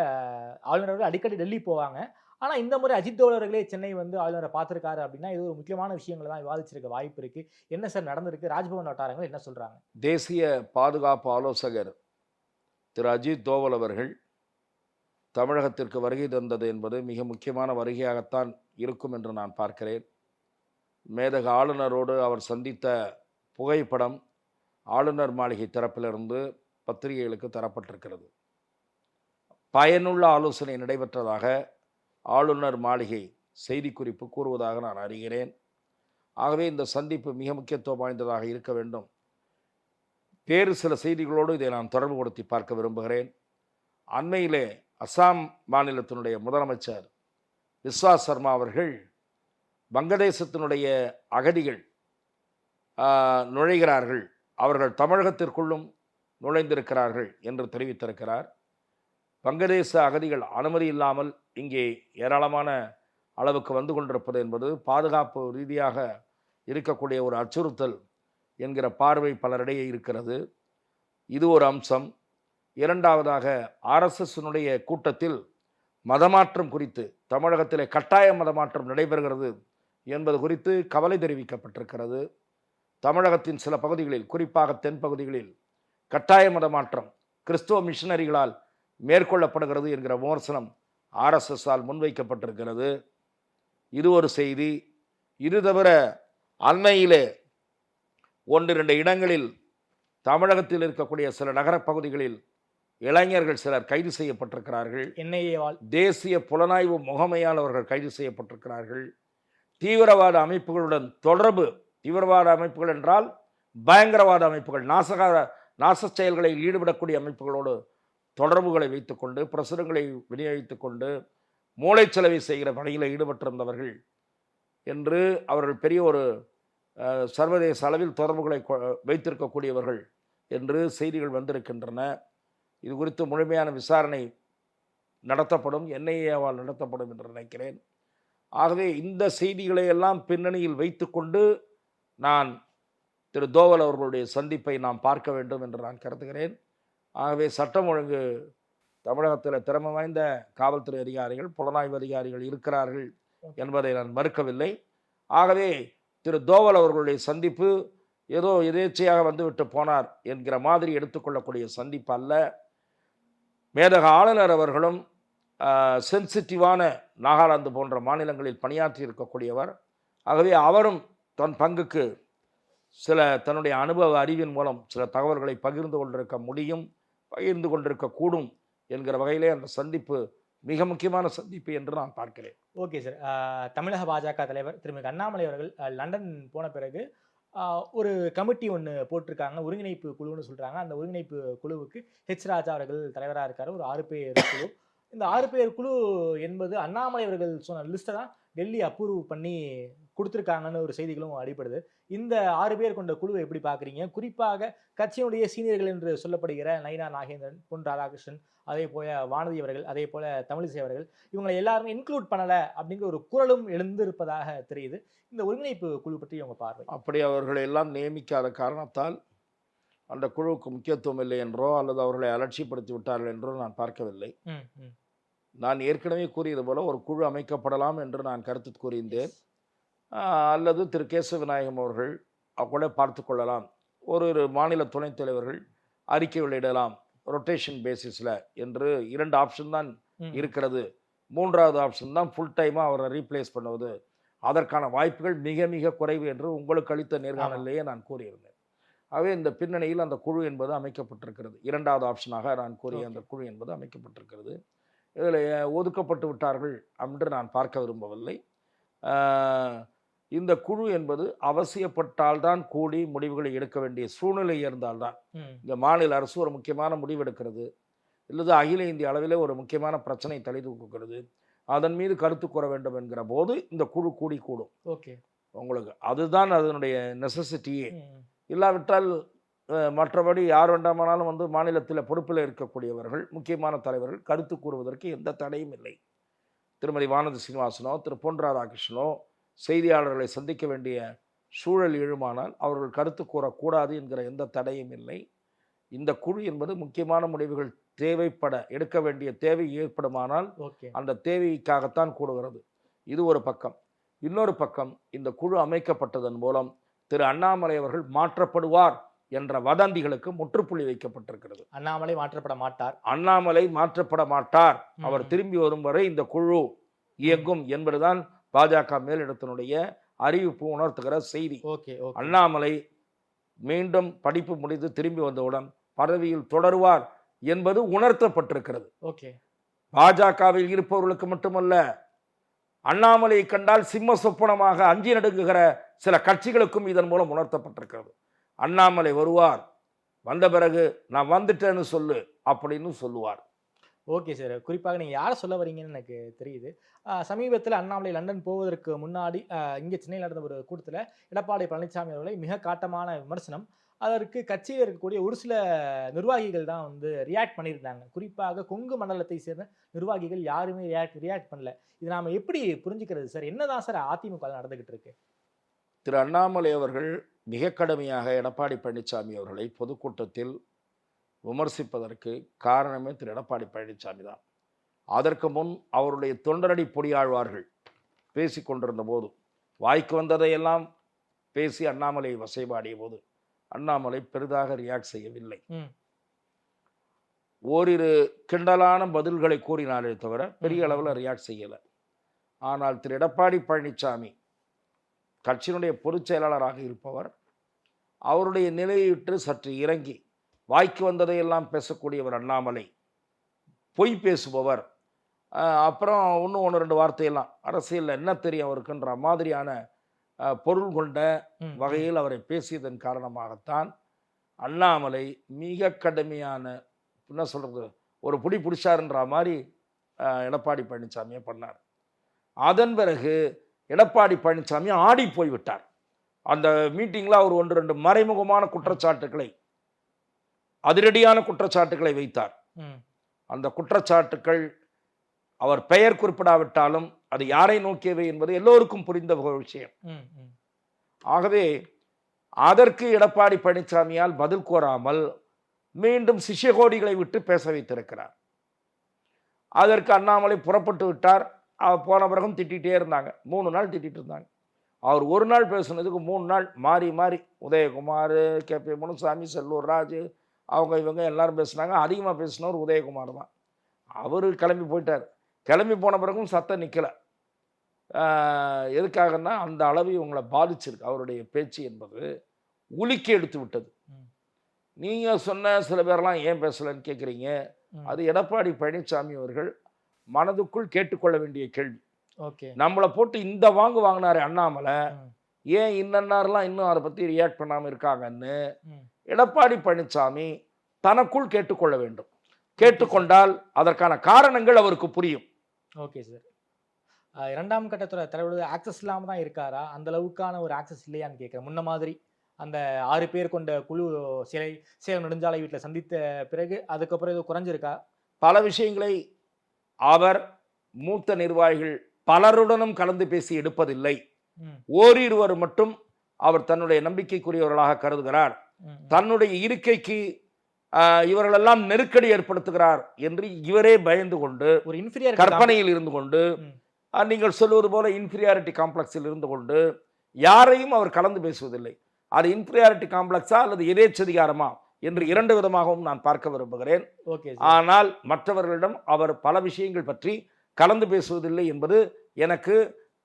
ஆளுநர்கள் அடிக்கடி டெல்லி போவாங்க. ஆனால் இந்த முறை அஜித் தோவல் அவர்களே சென்னை ஆளுநரை பார்த்துருக்காரு அப்படின்னா இது ஒரு முக்கியமான விஷயங்கள் தான் விவாதிச்சிருக்க வாய்ப்பு இருக்குது. என்ன சார் நடந்திருக்கு? ராஜ்பவன் வட்டாரங்கள் என்ன சொல்கிறாங்க? தேசிய பாதுகாப்பு ஆலோசகர் திரு அஜித் தோவல் அவர்கள் தமிழகத்திற்கு வருகை தந்தது என்பது மிக முக்கியமான வருகையாகத்தான் இருக்கும் என்று நான் பார்க்கிறேன். மேதக ஆளுநரோடு அவர் சந்தித்த புகைப்படம் ஆளுநர் மாளிகை தரப்பிலிருந்து பத்திரிகைகளுக்கு தரப்பட்டிருக்கிறது. பயனுள்ள ஆலோசனை நடைபெற்றதாக ஆளுநர் மாளிகை செய்திக்குறிப்பு கூறுவதாக நான் அறிகிறேன். ஆகவே இந்த சந்திப்பு மிக முக்கியத்துவம் வாய்ந்ததாக இருக்க வேண்டும். வேறு சில செய்திகளோடு இதை நான் தொடர்பு கொடுத்து பார்க்க விரும்புகிறேன். அண்மையிலே அசாம் மாநிலத்தினுடைய முதலமைச்சர் விஸ்வாஸ் சர்மா அவர்கள் வங்கதேசத்தினுடைய அகதிகள் நுழைகிறார்கள், அவர்கள் தமிழகத்திற்குள்ளும் நுழைந்திருக்கிறார்கள் என்று தெரிவித்திருக்கிறார். வங்கதேச அகதிகள் அனுமதி இல்லாமல் இங்கே ஏராளமான அளவுக்கு வந்து கொண்டிருப்பது என்பது பாதுகாப்பு ரீதியாக இருக்கக்கூடிய ஒரு அச்சுறுத்தல் என்கிற பார்வை பலரிடையே இருக்கிறது. இது ஒரு அம்சம். இரண்டாவதாக ஆர்எஸ்எஸ்னுடைய கூட்டத்தில் மதமாற்றம் குறித்து, தமிழகத்திலே கட்டாய மதமாற்றம் நடைபெறுகிறது என்பது குறித்து கவலை தெரிவிக்கப்பட்டிருக்கிறது. தமிழகத்தின் சில பகுதிகளில், குறிப்பாக தென் பகுதிகளில் கட்டாய மதமாற்றம் கிறிஸ்துவ மிஷனரிகளால் மேற்கொள்ளப்படுகிறது என்கிற விமர்சனம் ஆர்எஸ்எஸ்ஸால் முன்வைக்கப்பட்டிருக்கிறது. இது ஒரு செய்தி. இது தவிர அண்மையிலே 1-2 இடங்களில் தமிழகத்தில் இருக்கக்கூடிய சில நகரப் பகுதிகளில் இளைஞர்கள் சிலர் கைது செய்யப்பட்டிருக்கிறார்கள். என்ஐஏவால் தேசிய புலனாய்வு முகமையால் அவர்கள் கைது செய்யப்பட்டிருக்கிறார்கள். தீவிரவாத அமைப்புகளுடன் தொடர்பு, தீவிரவாத அமைப்புகள் என்றால் பயங்கரவாத அமைப்புகள், நாச செயல்களில் ஈடுபடக்கூடிய அமைப்புகளோடு தொடர்புகளை வைத்துக்கொண்டு, பிரசுரங்களை விநியோகித்துக் கொண்டு மூளைச்சலவை செய்கிற பணியில் ஈடுபட்டிருந்தவர்கள் என்று அவர்கள் பெரிய ஒரு சர்வதேச அளவில் தொடர்புகளை வைத்திருக்கக்கூடியவர்கள் என்று செய்திகள் வந்திருக்கின்றன. இது குறித்து முழுமையான விசாரணை நடத்தப்படும், என்ஐஏவால் நடத்தப்படும் என்று நினைக்கிறேன். ஆகவே இந்த செய்திகளை எல்லாம் பின்னணியில் வைத்துக்கொண்டு நான் திரு தோவல் அவர்களுடைய சந்திப்பை நாம் பார்க்க வேண்டும் என்று நான் கருதுகிறேன். ஆகவே சட்டம் ஒழுங்கு தமிழகத்தில் திறமை வாய்ந்த காவல்துறை அதிகாரிகள், புலனாய்வு அதிகாரிகள் இருக்கிறார்கள் என்பதை நான் மறுக்கவில்லை. ஆகவே திரு தோவல் அவர்களுடைய சந்திப்பு ஏதோ எதேச்சையாக வந்துவிட்டு போனார் என்கிற மாதிரி எடுத்துக்கொள்ளக்கூடிய சந்திப்பு அல்ல. மேதக ஆளுநர் அவர்களும் சென்சிட்டிவான நாகாலாந்து போன்ற மாநிலங்களில் பணியாற்றி இருக்கக்கூடியவர். ஆகவே அவரும் தன் பங்குக்கு சில தன்னுடைய அனுபவ அறிவின் மூலம் சில தகவல்களை பகிர்ந்து கொண்டிருக்கக்கூடும் என்கிற வகையிலே அந்த சந்திப்பு மிக முக்கியமான சந்திப்பு என்று நான் பார்க்கிறேன். Okay sir. தமிழக பாஜக தலைவர் திருமதி அண்ணாமலை அவர்கள் லண்டன் போன பிறகு ஒரு கமிட்டி ஒன்று போட்டிருக்காங்க, ஒருங்கிணைப்பு குழுன்னு சொல்கிறாங்க. அந்த ஒருங்கிணைப்பு குழுவுக்கு ஹெச் ராஜா அவர்கள் தலைவராக இருக்கார். ஒரு 6 பேர் குழு. இந்த 6 பேர் குழு என்பது அண்ணாமலை அவர்கள் சொன்ன லிஸ்ட்டை தான் டெல்லி அப்ரூவ் பண்ணி கொடுத்துருக்காங்கன்னு ஒரு செய்திகளும் அடிப்படுது. இந்த 6 பேர் கொண்ட குழுவை எப்படி பார்க்குறீங்க? குறிப்பாக கட்சியினுடைய சீனியர்கள் என்று சொல்லப்படுகிற நயினா நாகேந்திரன், பொன் ராதாகிருஷ்ணன், அதே போல வானதி அவர்கள், அதே போல தமிழிசை அவர்கள், இவங்களை எல்லாருமே இன்க்ளூட் பண்ணலை அப்படிங்கிற ஒரு குரலும் எழுந்திருப்பதாக தெரியுது. இந்த ஒருங்கிணைப்பு குழு பற்றி உங்க பார்வை? அப்படி அவர்களை எல்லாம் நியமிக்காத காரணத்தால் அந்த குழுவுக்கு முக்கியத்துவம் இல்லை என்றோ அல்லது அவர்களை அலட்சியப்படுத்தி விட்டார்கள் என்றோ நான் பார்க்கவில்லை. நான் ஏற்கனவே கூறியது போல ஒரு குழு அமைக்கப்படலாம் என்று நான் கருத்து கூறியிருந்தேன். அல்லது திரு கேசவ விநாயகம் அவர்கள் கூட பார்த்து கொள்ளலாம், ஒரு மாநில துணைத் தலைவர்கள் அறிக்கை வெளியிடலாம் ரொட்டேஷன் பேசிஸில் என்று 2 ஆப்ஷன் தான் இருக்கிறது. 3வது ஆப்ஷன் தான் ஃபுல் டைமாக அவரை ரீப்ளேஸ் பண்ணுவது. அதற்கான வாய்ப்புகள் மிக மிக குறைவு என்று உங்களுக்கு அளித்த நேர்காணலிலேயே நான் கூறியிருந்தேன். ஆகவே இந்த பின்னணியில் அந்த குழு என்பது அமைக்கப்பட்டிருக்கிறது. 2வது ஆப்ஷனாக நான் கூறிய அந்த குழு என்பது அமைக்கப்பட்டிருக்கிறது. இதில் ஒதுக்கப்பட்டு விட்டார்கள் என்று நான் பார்க்க விரும்பவில்லை. இந்த குழு என்பது அவசியப்பட்டால்தான் கூடி முடிவுகளை எடுக்க வேண்டிய சூழ்நிலை இருந்தால்தான். இந்த மாநில அரசு ஒரு முக்கியமான முடிவு எடுக்கிறது, இல்லது அகில இந்திய அளவில் ஒரு முக்கியமான பிரச்சனை தலை தூக்குகிறது, அதன் மீது கருத்து கூற வேண்டும் என்கிற போது இந்த குழு கூடும். ஓகே, உங்களுக்கு அதுதான் அதனுடைய நெசசிட்டியே. இல்லாவிட்டால் மற்றபடி யார் வேண்டாமானாலும் வந்து மாநிலத்தில் பொறுப்பில் இருக்கக்கூடியவர்கள், முக்கியமான தலைவர்கள் கருத்து கூறுவதற்கு எந்த தடையும் இல்லை. திருமதி வானதி சீனிவாசனோ திரு பொன் ராதாகிருஷ்ணனோ செய்தியாளர்களை சந்திக்க வேண்டிய சூழல் எழுமானால் அவர்கள் கருத்து கூறக்கூடாது என்கிற எந்த தடையும் இல்லை. இந்த குழு என்பது முக்கியமான முடிவுகள் எடுக்க வேண்டிய தேவை ஏற்படுமானால் அந்த தேவைக்காகத்தான் கூடுகிறது. இது ஒரு பக்கம். இன்னொரு பக்கம், இந்த குழு அமைக்கப்பட்டதன் மூலம் திரு அண்ணாமலை அவர்கள் மாற்றப்படுவார் என்ற வதந்திகளுக்கு முற்றுப்புள்ளி வைக்கப்பட்டிருக்கிறது. அண்ணாமலை மாற்றப்பட மாட்டார், அவர் திரும்பி வரும் வரை இந்த குழு இயங்கும் என்பதுதான் பாஜக மேலிடத்தினுடைய அறிவிப்பு உணர்த்துகிற செய்தி. அண்ணாமலை மீண்டும் படிப்பு முடிந்து திரும்பி வந்தவுடன் பதவியில் தொடருவார் என்பது உணர்த்தப்பட்டிருக்கிறது. பாஜகவில் இருப்பவர்களுக்கு மட்டுமல்ல, அண்ணாமலையை கண்டால் சிம்ம சொப்பனமாக அஞ்சி நடுங்குகிற சில கட்சிகளுக்கும் இதன் மூலம் உணர்த்தப்பட்டிருக்கிறது. அண்ணாமலை வருவார், வந்த பிறகு நான் வந்துட்டேன்னு சொல்லு அப்படின்னு சொல்லுவார். Okay sir. குறிப்பாக நீங்கள் யாரை சொல்ல வரீங்கன்னு எனக்கு தெரியுது. சமீபத்தில் அண்ணாமலை லண்டன் போவதற்கு முன்னாடி இங்கே சென்னையில் நடந்த ஒரு கூட்டத்தில் எடப்பாடி பழனிசாமி அவர்களை மிக காட்டமான விமர்சனம். அதற்கு கட்சியில் இருக்கக்கூடிய ஒரு சில நிர்வாகிகள் தான் வந்து ரியாக்ட் பண்ணியிருந்தாங்க. குறிப்பாக கொங்கு மண்டலத்தை சேர்ந்த நிர்வாகிகள் யாருமே ரியாக்ட் பண்ணல. இது நாம் எப்படி புரிஞ்சுக்கிறது சார்? என்னதான் சார் அதிமுக நடந்துகிட்டு இருக்கு? திரு அண்ணாமலை அவர்கள் மிக கடுமையாக எடப்பாடி பழனிசாமி அவர்களை பொதுக்கூட்டத்தில் விமர்சிப்பதற்கு காரணமே திரு எடப்பாடி பழனிசாமி தான். அதற்கு முன் அவருடைய தொண்டரடி பொடியாழ்வார்கள் பேசி கொண்டிருந்த போது, வாய்க்கு வந்ததையெல்லாம் பேசி அண்ணாமலையை வசைபாடிய போது அண்ணாமலை பெரிதாக ரியாக்ட் செய்யவில்லை. ஓரிரு கிண்டலான பதில்களை கூறினாலே தவிர பெரிய அளவில் ரியாக்ட் செய்யலை. ஆனால் திரு எடப்பாடி பழனிசாமி கட்சியினுடைய பொதுச் செயலாளராக இருப்பவர், அவருடைய நிலையிட்டு சற்று இறங்கி வாய்க்கு வந்ததையெல்லாம் பேசக்கூடியவர் அண்ணாமலை, பொய் பேசுபவர், அப்புறம் இன்னும் 1-2 வார்த்தையெல்லாம் அரசியலில் என்ன தெரியும் அவருக்குன்ற மாதிரியான பொருள் கொண்ட வகையில் அவரை பேசியதன் காரணமாகத்தான் அண்ணாமலை மிக கடுமையான, என்ன சொல்கிறது, ஒரு புடி பிடிச்சாருன்ற மாதிரி எடப்பாடி பழனிசாமியை பண்ணார். அதன் பிறகு எடப்பாடி பழனிசாமி ஆடி போய்விட்டார். அந்த மீட்டிங்கில் அவர் 1-2 மறைமுகமான குற்றச்சாட்டுக்களை, அதிரடியான குற்றச்சாட்டுக்களை வைத்தார். அந்த குற்றச்சாட்டுக்கள் அவர் பெயர் குறிப்பிடாவிட்டாலும் அது யாரை நோக்கியவை என்பது எல்லோருக்கும் புரிந்த ஒரு விஷயம். ஆகவே அதற்கு எடப்பாடி பழனிசாமியால் பதில் கோராமல் மீண்டும் சிஷ்யகோடிகளை விட்டு பேச வைத்திருக்கிறார். அதற்கு அண்ணாமலை புறப்பட்டு விட்டார். அவர் போன பிறகும் திட்டிகிட்டே இருந்தாங்க. 3 நாள் திட்டிகிட்டு இருந்தாங்க. அவர் ஒரு நாள் பேசுனதுக்கு 3 நாள் மாறி மாறி உதயகுமார், KP முனுசாமி, செல்லூர் ராஜு, அவங்க இவங்க எல்லாரும் பேசுனாங்க. அதிகமாக பேசினவர் உதயகுமார் தான். அவர் கிளம்பி போயிட்டார். கிளம்பி போன பிறகும் சத்தம் நிற்கலை. எதுக்காகன்னா அந்த அளவு இவங்களை பாதிச்சிருக்கு. அவருடைய பேச்சு என்பது உலுக்கி எடுத்து விட்டது. நீங்கள் சொன்ன சில பேரெல்லாம் ஏன் பேசலைன்னு கேட்குறீங்க. அது எடப்பாடி பழனிசாமி அவர்கள் மனதுக்குள் கேட்டுக்கொள்ள வேண்டிய கேள்வி. நம்மளை போட்டு இந்த வாங்கினாரு அண்ணாமலை, ஏன் இன்னன்னாரெல்லாம் இன்னும் அதை பற்றி ரியாக்ட் பண்ணாமல் இருக்காங்கன்னு எடப்பாடி பழனிசாமி தனக்குள் கேட்டுக்கொள்ள வேண்டும். கேட்டுக்கொண்டால் அதற்கான காரணங்கள் அவருக்கு புரியும். Okay sir. 2ஆம் கட்டத்தோட தலைவரோட ஆக்சஸ் இல்லாமல் தான் இருக்காரா? அந்த அளவுக்கான ஒரு ஆக்சஸ் இல்லையான்னு கேட்குறேன். முன்ன மாதிரி அந்த 6 பேர் கொண்ட குழு சேலம் நெடுஞ்சாலை வீட்டில் சந்தித்த பிறகு அதுக்கப்புறம் இது குறைஞ்சிருக்கா? பல விஷயங்களை அவர் மூத்த நிர்வாகிகள் பலருடனும் கலந்து பேசி எடுப்பதில்லை. ஓரிருவர் மட்டும் அவர் தன்னுடைய நம்பிக்கைக்குரியவர்களாக கருதுகிறார். தன்னுடைய இருக்கைக்கு இவர்களெல்லாம் நெருக்கடி ஏற்படுத்துகிறார் என்று இவரே பயந்து கொண்டு, ஒரு இன்ஃபீரியாரிட்டி கற்பனையில் இருந்து கொண்டு, நீங்கள் சொல்வது போல இன்ஃபீரியாரிட்டி காம்ப்ளெக்ஸில் இருந்து கொண்டு யாரையும் அவர் கலந்து பேசுவதில்லை. அது இன்ஃபீரியாரிட்டி காம்ப்ளெக்ஸா அல்லது எதேச்சதிகாரமா என்று 2 விதமாகவும் நான் பார்க்க விரும்புகிறேன். ஆனால் மற்றவர்களிடம் அவர் பல விஷயங்கள் பற்றி கலந்து பேசுவதில்லை என்பது எனக்கு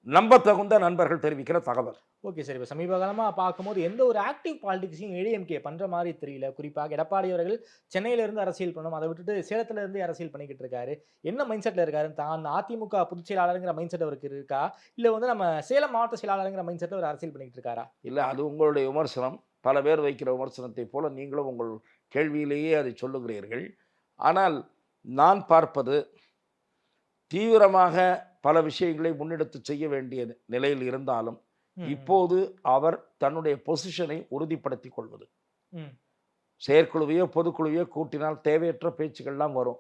நம்பத்தகுந்த நண்பர்கள் தெரிவிக்கிற தகவல். Okay sir. இப்போ சமீப காலமாக பார்க்கும்போது எந்த ஒரு ஆக்டிவ் பாலிடிக்ஸையும் ADMK பண்ணுற மாதிரி தெரியல. குறிப்பாக எடப்பாடி அவர்கள் சென்னையிலேருந்து அரசியல் பண்ணணும், அதை விட்டுட்டு சேலத்திலேருந்து அரசியல் பண்ணிக்கிட்டு இருக்காரு. என்ன மைண்ட் செட்டில் இருக்காரு? தான் அதிமுக பொதுச் செயலாளருங்கிற மைண்ட் செட் அவருக்கு இருக்கா, இல்லை வந்து நம்ம சேலம் மாவட்ட செயலாளருங்கிற மைண்ட் செட்டில் ஒரு அரசியல் பண்ணிக்கிட்டு இருக்காரா? இல்லை, அது உங்களுடைய விமர்சனம். பல பேர் வைக்கிற விமர்சனத்தை போல நீங்களும் உங்கள் கேள்வியிலேயே அதை சொல்லுகிறீர்கள். ஆனால் நான் பார்ப்பது, தீவிரமாக பல விஷயங்களை முன்னெடுத்து செய்ய வேண்டிய நிலையில் இருந்தாலும் இப்போது அவர் தன்னுடைய பொசிஷனை உறுதிப்படுத்திக் கொள்வது. செயற்குழுவையோ பொதுக்குழுவையோ கூட்டினால் தேவையற்ற பேச்சுக்கள்லாம் வரும்,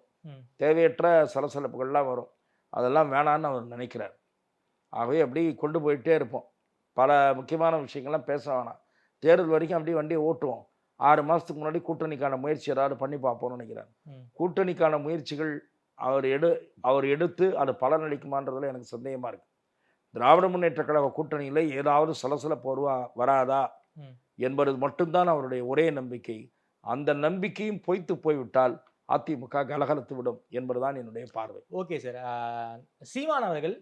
தேவையற்ற சலசலப்புகள்லாம் வரும். அதெல்லாம் வேணான்னு அவர் நினைக்கிறார். ஆகவே அப்படி கொண்டு போயிட்டே இருப்போம். பல முக்கியமான விஷயங்கள்லாம் பேச வேணாம். தேர்தல் வரைக்கும் அப்படியே வண்டியை ஓட்டுவோம். 6 மாதத்துக்கு முன்னாடி கூட்டணிக்கான முயற்சி ஏதாவது பண்ணி பார்ப்போம்னு நினைக்கிறார். கூட்டணிக்கான முயற்சிகள் அவர் எடுத்து அது பலனளிக்குமான்றதுல எனக்கு சந்தேகமாக இருக்குது. திராவிட முன்னேற்ற கழக கூட்டணியில் ஏதாவது சலசலப்பு வராதா என்பது மட்டும்தான் அவருடைய ஒரே நம்பிக்கை. அந்த நம்பிக்கையும் பொய்த்து போய்விட்டால் அதிமுக கலகலத்து விடும் என்பதுதான் என்னுடைய பார்வை. Okay sir. சீமான் அவர்கள்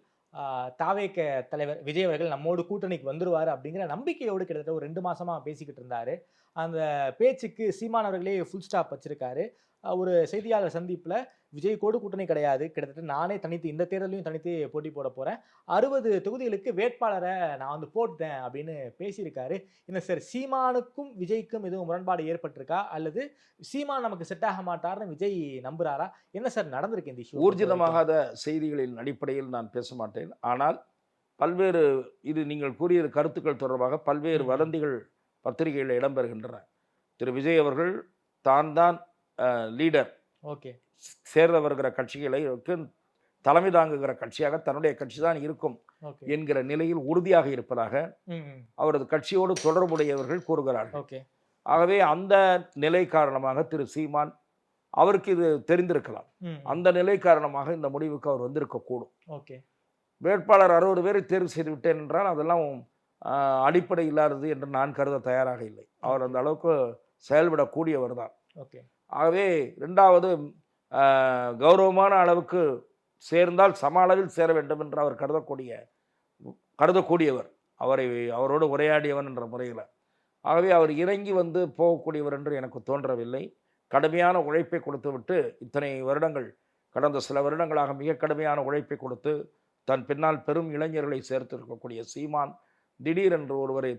தாவேக தலைவர் விஜய் அவர்கள் நம்மோடு கூட்டணிக்கு வந்துருவார் அப்படிங்கிற நம்பிக்கையோடு கிட்டத்தட்ட ஒரு 2 மாசமா பேசிக்கிட்டு இருந்தாரு. அந்த பேச்சுக்கு சீமான் அவர்களே ஃபுல் ஸ்டாப் வச்சிருக்காரு. ஒரு செய்தியாளர் சந்திப்பில் விஜய் கோடு கூட்டணி கிடையாது, கிட்டத்தட்ட நானே தனித்து இந்த தேர்தலையும் தனித்து போட்டி போட போகிறேன், 60 தொகுதிகளுக்கு வேட்பாளரை நான் வந்து போட்டேன் அப்படின்னு பேசியிருக்காரு. என்ன சார், சீமானுக்கும் விஜய்க்கும் எதுவும் முரண்பாடு ஏற்பட்டிருக்கா, அல்லது சீமான் நமக்கு செட் ஆக மாட்டார்னு விஜய் நம்புறாரா? என்ன சார் நடந்திருக்கு இந்த இஷ்யூ? ஊர்ஜிதமாகாத செய்திகளின் அடிப்படையில் நான் பேச மாட்டேன். ஆனால் பல்வேறு இது நீங்கள் கூறிய கருத்துக்கள் தொடர்பாக பல்வேறு வதந்திகள் பத்திரிகைகளில் இடம்பெறுகின்றன. திரு விஜய் அவர்கள் தான் லீடர், ஓகே, சேர்ந்து வருகிற கட்சிகளுக்கு தலைமை தாங்குகிற கட்சியாக தன்னுடைய கட்சி தான் இருக்கும் என்கிற நிலையில் உறுதியாக இருப்பதாக அவரது கட்சியோடு தொடர்புடையவர்கள் கூறுகிறார்கள். ஆகவே அந்த நிலை காரணமாக திரு சீமான் அவருக்கு இது தெரிந்திருக்கலாம். அந்த நிலை காரணமாக இந்த முடிவுக்கு அவர் வந்திருக்கக்கூடும். வேட்பாளர் 60 பேரை தேர்வு செய்து விட்டேன் என்றால் அதெல்லாம் அடிப்படை இல்லாதது என்று நான் கருத தயாராக இல்லை. அவர் அந்த அளவுக்கு செயல்படக்கூடியவர் தான். ஆகவே 2வது கௌரவமான அளவுக்கு சேர்ந்தால் சம அளவில் சேர வேண்டும் என்று அவர் கருதக்கூடியவர், அவரோடு உரையாடியவன் என்ற முறையில். ஆகவே அவர் இறங்கி வந்து போகக்கூடியவர் என்று எனக்கு தோன்றவில்லை. கடுமையான உழைப்பை கொடுத்து விட்டு இத்தனை வருடங்கள், கடந்த சில வருடங்களாக மிக கடுமையான உழைப்பை கொடுத்து தன் பின்னால் பெரும் இளைஞர்களை சேர்த்திருக்கக்கூடிய சீமான் திடீரென்று ஒருவரை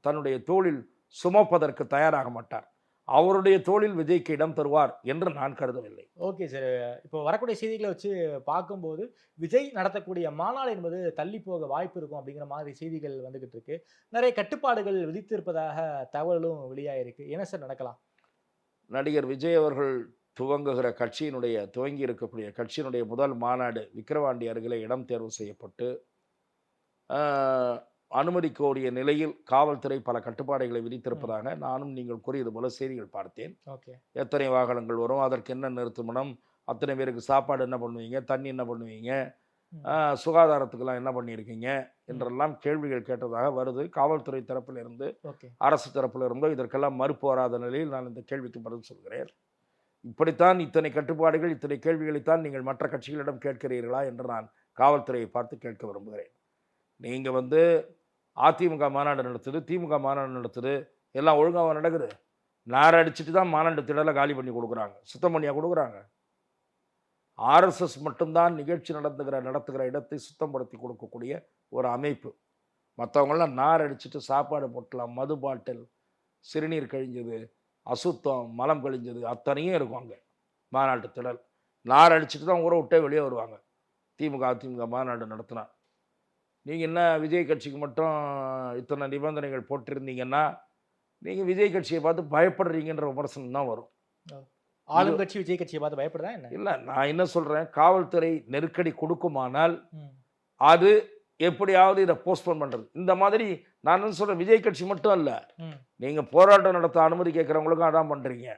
தன்னுடைய தோளில் சுமப்பதற்கு தயாராக மாட்டார். அவருடைய தோளில் விஜய்க்கு இடம் தருவார் என்று நான் கருதவில்லை. ஓகே சார், இப்போ வரக்கூடிய செய்திகளை வச்சு பார்க்கும்போது விஜய் நடத்தக்கூடிய மாநாடு என்பது தள்ளி போக வாய்ப்பு இருக்கும் அப்படிங்கிற மாதிரி செய்திகள் வந்துகிட்டு இருக்கு. நிறைய கட்டுப்பாடுகள் விதித்திருப்பதாக தகவலும் வெளியாயிருக்கு. என்ன சார் நடக்கலாம்? நடிகர் விஜய் அவர்கள் துவங்கி இருக்கக்கூடிய கட்சியினுடைய முதல் மாநாடு விக்கிரவாண்டி அருகிலே இடம் தேர்வு செய்யப்பட்டு அனுமதி கோரிய நிலையில் காவல்துறை பல கட்டுப்பாடுகளை விதித்திருப்பதாக நானும் நீங்கள் கூறியது போல செய்திகள் பார்த்தேன். எத்தனை வாகனங்கள் வரும், அதற்கு என்ன நிறுத்தமனம், அத்தனை பேருக்கு சாப்பாடு என்ன பண்ணுவீங்க, தண்ணி என்ன பண்ணுவீங்க, சுகாதாரத்துக்கெல்லாம் என்ன பண்ணியிருக்கீங்க என்றெல்லாம் கேள்விகள் கேட்டதாக வருது. காவல்துறை தரப்பிலிருந்து அரசு தரப்பிலிருந்தோ இதற்கெல்லாம் மறுப்பு வராத நிலையில் நான் இந்த கேள்விக்கு பதில் சொல்கிறேன். இப்படித்தான் இத்தனை கட்டுப்பாடுகள், இத்தனை கேள்விகளைத்தான் நீங்கள் மற்ற கட்சிகளிடம் கேட்கிறீர்களா என்று நான் காவல்துறையை பார்த்து கேட்க விரும்புகிறேன். நீங்கள் வந்து அதிமுக மாநாடு நடத்துது, திமுக மாநாடு நடத்துது, எல்லாம் ஒழுங்காக நடக்குது. நார் அடிச்சுட்டு தான் மாநாடு திடலை காலி பண்ணி கொடுக்குறாங்க, சுத்தம் பண்ணியாக கொடுக்குறாங்க. ஆர்எஸ்எஸ் மட்டும்தான் நிகழ்ச்சி நடத்துகிற இடத்தை சுத்தப்படுத்தி கொடுக்கக்கூடிய ஒரு அமைப்பு. மற்றவங்களாம் நார் அடிச்சுட்டு சாப்பாடு போட்டலாம், மது பாட்டில், சிறுநீர் கழிஞ்சது, அசுத்தம், மலம் கழிஞ்சது அத்தனையும் இருக்கும் அங்கே மாநாட்டு திடல். நார் அடிச்சுட்டு தான் ஊரை விட்டே வெளியே வருவாங்க அதிமுக மாநாடு நடத்தினா. நீங்கள் என்ன விஜய் கட்சிக்கு மட்டும் இத்தனை நிபந்தனைகள் போட்டிருந்தீங்கன்னா நீங்கள் விஜய் கட்சியை பார்த்து பயப்படுறீங்கன்ற விமர்சனம் தான் வரும். ஆளுங்கட்சி விஜய் கட்சியை பார்த்து பயப்படுறா என்ன? இல்லை, நான் என்ன சொல்கிறேன், காவல்துறை நெருக்கடி கொடுக்குமானால் அது எப்படியாவது இதை போஸ்ட்போன் பண்ணுறது. இந்த மாதிரி நான் என்ன சொல்கிறேன், விஜய் கட்சி மட்டும் இல்லை, நீங்கள் போராட்டம் நடத்த அனுமதி கேட்குறவங்களுக்கும் அதான் பண்ணுறீங்க.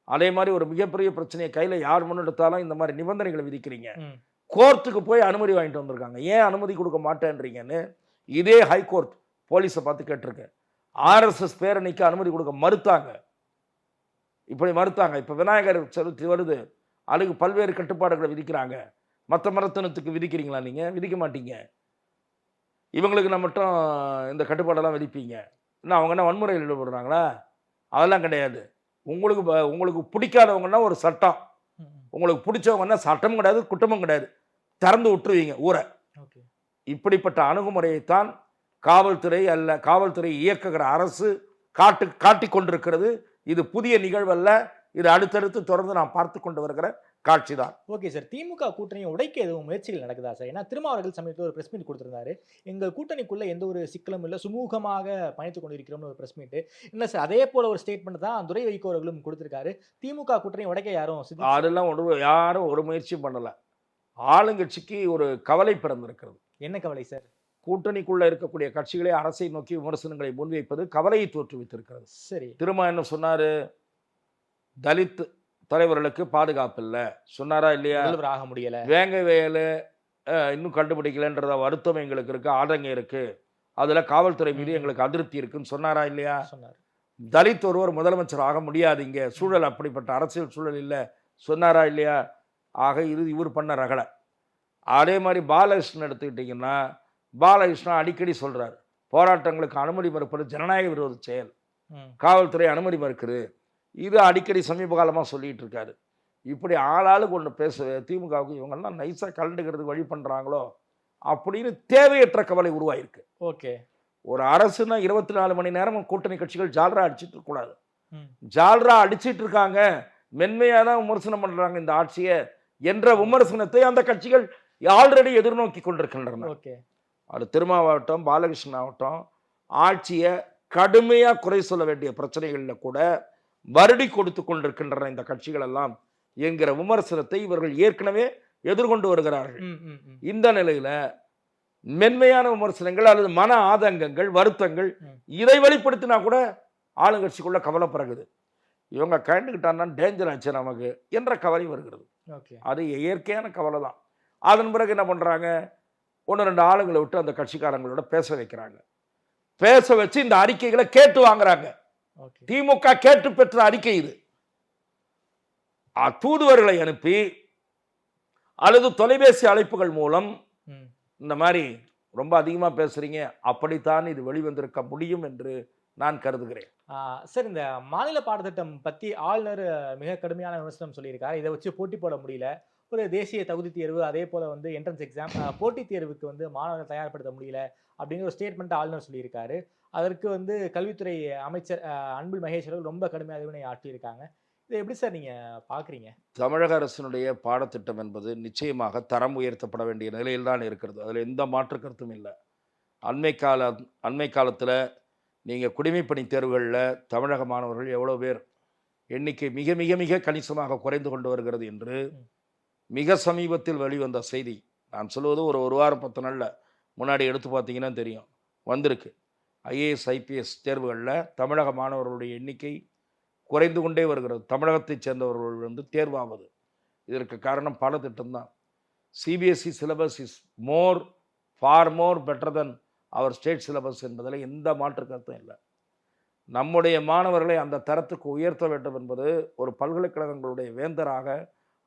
அதே மாதிரி ஒரு மிகப்பெரிய பிரச்சனையை கையில் யார் முன்னெடுத்தாலும் இந்த மாதிரி நிபந்தனைகளை விதிக்கிறீங்க. கோர்ட்டுக்கு போய் அனுமதி வாங்கிட்டு வந்திருக்காங்க. ஏன் அனுமதி கொடுக்க மாட்டேன்றீங்கன்னு இதே ஹைகோர்ட் போலீஸை பார்த்து கேட்டிருக்கேன். ஆர்எஸ்எஸ் பேரணிக்கு அனுமதி கொடுக்க மறுத்தாங்க. இப்போ விநாயகர் சதுர்த்தி வருது, அதுக்கு பல்வேறு கட்டுப்பாடுகளை விதிக்கிறாங்க. மற்ற மரத்தனத்துக்கு விதிக்கிறீங்களா? நீங்கள் விதிக்க மாட்டீங்க. இவங்களுக்கு நான் மட்டும் இந்த கட்டுப்பாடெல்லாம் விதிப்பீங்க. இன்னும் அவங்க என்ன வன்முறையில் ஈடுபடுறாங்களா? அதெல்லாம் கிடையாது. உங்களுக்கு பிடிக்காதவங்கன்னா ஒரு சட்டம், உங்களுக்கு பிடிச்சவங்கன்னா சட்டமும் கிடையாது, குற்றமும் கிடையாது, திறந்து விட்டுருவீங்க ஊரை. இப்படிப்பட்ட அணுகுமுறையைத்தான் காவல்துறை இயக்குகிற அரசு காட்டிக் கொண்டிருக்கிறது. இது புதிய நிகழ்வல்ல, இது அடுத்தடுத்து தொடர்ந்து நாம் பார்த்து கொண்டு வருகிற காட்சி தான். ஓகே சார், திமுக கூட்டணியை உடைக்க எதுவும் முயற்சிகள் நடக்குதா சார்? ஏன்னா திருமாவர்கள் சமயத்தில் ஒரு பிரஸ் மீட் கொடுத்திருந்தாரு. எங்கள் கூட்டணிக்குள்ள எந்த ஒரு சிக்கலும் இல்லை, சுமூகமாக பயணித்துக் கொண்டிருக்கிறோம்னு ஒரு பிரஸ் மீட். இல்லை சார், அதே போல ஒரு ஸ்டேட்மெண்ட் தான் துரை வைகோ அவர்களும் கொடுத்திருக்காரு. திமுக கூட்டணி உடைக்க யாரும் ஒரு முயற்சியும் பண்ணல. ஆளுங்கட்சிக்கு ஒரு கவலை பிறந்திருக்கிறது. என்ன கவலை சார்? கூட்டணிக்குள்ள இருக்கக்கூடிய கட்சிகளே அரசை நோக்கி விமர்சனங்களை முன்வைப்பது கவலையை தோற்றுவித்திருக்கிறது. சரி, திரும்ப என்ன சொன்னாரு, தலித் தலைவர்களுக்கு பாதுகாப்பு இல்லை சொன்னாரா இல்லையா? ஆக முடியல, வேங்க வேலு இன்னும் கண்டுபிடிக்கலன்றத வருத்தம் எங்களுக்கு இருக்கு, ஆதங்கம் இருக்கு, அதுல காவல்துறை மீது எங்களுக்கு அதிருப்தி இருக்குன்னு சொன்னாரா இல்லையா? சொன்னார். தலித் ஒருவர் முதலமைச்சர் ஆக முடியாது, இங்க சூழல் அப்படிப்பட்ட அரசியல் சூழல் இல்லை சொன்னாரா இல்லையா? ஆக இது இவர் பண்ண ரகலை. அதே மாதிரி பாலகிருஷ்ணன் எடுத்துக்கிட்டிங்கன்னா, பாலகிருஷ்ணன் அடிக்கடி சொல்றாரு, போராட்டங்களுக்கு அனுமதி மறுப்பது ஜனநாயக விரோத செயல், காவல்துறை அனுமதி மறுக்குது, இது அடிக்கடி சமீப காலமாக சொல்லிட்டு இருக்காரு. இப்படி ஆளாளுக்கு ஒன்று பேச திமுகவுக்கு இவங்கெல்லாம் நைஸாக கலண்டுக்கிறதுக்கு வழி பண்ணுறாங்களோ அப்படின்னு தேவையற்ற கவலை உருவாயிருக்கு. ஓகே, ஒரு அரசுன்னா 24 மணி நேரம் கூட்டணி கட்சிகள் ஜால்ரா அடிச்சிட்டு இருக்கக்கூடாது. ஜால்ரா அடிச்சிட்டு இருக்காங்க, மென்மையாக தான் விமர்சனம் பண்ணுறாங்க இந்த ஆட்சியை என்ற விமர்சனத்தை அந்த கட்சிகள் ஆல்ரெடி எதிர்நோக்கி கொண்டிருக்கின்றன. அது திருமாவட்டம், பாலகிருஷ்ணன் ஆகட்டும், ஆட்சியை கடுமையாக குறை சொல்ல வேண்டிய பிரச்சனைகளில் கூட வருடி கொடுத்து கொண்டிருக்கின்றன இந்த கட்சிகள் எல்லாம் என்கிற விமர்சனத்தை இவர்கள் ஏற்கனவே எதிர்கொண்டு வருகிறார்கள். இந்த நிலையில மென்மையான விமர்சனங்கள் அல்லது மன ஆதங்கங்கள், வருத்தங்கள் இதை வெளிப்படுத்தினா கூட ஆளுங்கட்சிக்குள்ள கவலை பிறகுது. இவங்க கண்டுகிட்டான்னா டேஞ்சர் ஆச்சு நமக்கு என்ற கவலை வருகிறது. அது இயற்கையான கவலை தான். அதன் பிறகு என்ன பண்றாங்க, 1-2 ஆளுங்களை விட்டு அந்த கட்சிக்காரங்களோட பேச வைக்கிறாங்க. பேச வச்சு இந்த அறிக்கைகளை கேட்டு வாங்குறாங்க. திமுக கேட்டு பெற்ற அறிக்கை இது. தூதுவர்களை அனுப்பி அல்லது தொலைபேசி அழைப்புகள் மூலம் ம். இந்த மாதிரி ரொம்ப அதிகமாக பேசுறீங்க, அப்படித்தான் இது வெளிவந்திருக்க முடியும் என்று நான் கருதுகிறேன். சார், இந்த மாநில பாடத்திட்டம் பத்தி ஆளுநர் மிக கடுமையான விமர்சனம் சொல்லியிருக்காரு. இதை வச்சு போட்டி போட முடியல. ஒரு தேசிய தகுதி தேர்வு, அதே போல வந்து என்ட்ரன்ஸ் எக்ஸாம், போட்டித் தேர்வுக்கு வந்து மாணவர்கள் தயார்படுத்த முடியல அப்படிங்கிற ஒரு ஸ்டேட்மெண்ட் ஆளுநர் சொல்லியிருக்காரு. அதற்கு வந்து கல்வித்துறை அமைச்சர் அன்பில் மகேஷ் அவர்கள் ரொம்ப கடுமையாக எதிர்வினை ஆற்றியிருக்காங்க. இதை எப்படி சார் நீங்க பாக்குறீங்க? தமிழக அரசினுடைய பாடத்திட்டம் என்பது நிச்சயமாக தரம் உயர்த்தப்பட வேண்டிய நிலையில் தான் இருக்கிறது. அதில் எந்த மாற்று கருத்தும் இல்லை. அண்மை காலத்தில் நீங்கள் குடிமைப்பணி தேர்வுகளில் தமிழக மாணவர்கள் எவ்வளோ பேர் எண்ணிக்கை மிக மிக மிக கணிசமாக குறைந்து கொண்டு வருகிறது என்று மிக சமீபத்தில் வெளிவந்த செய்தி. நான் சொல்வது ஒரு வாரம் 10 நாளில் முன்னாடி எடுத்து பார்த்தீங்கன்னா தெரியும், வந்திருக்கு. ஐஏஎஸ் ஐபிஎஸ் தேர்வுகளில் தமிழக மாணவர்களுடைய எண்ணிக்கை குறைந்து கொண்டே வருகிறது. தமிழகத்தைச் சேர்ந்தவர்கள் வந்து தேர்வாவது. இதற்கு காரணம் பாடத்திட்டம் தான். CBSE syllabus is for more better than our state syllabus என்பதில் எந்த மாற்று கருத்தும் இல்லை. நம்முடைய மாணவர்களை அந்த தரத்துக்கு உயர்த்த வேண்டும் என்பது ஒரு பல்கலைக்கழகங்களுடைய வேந்தராக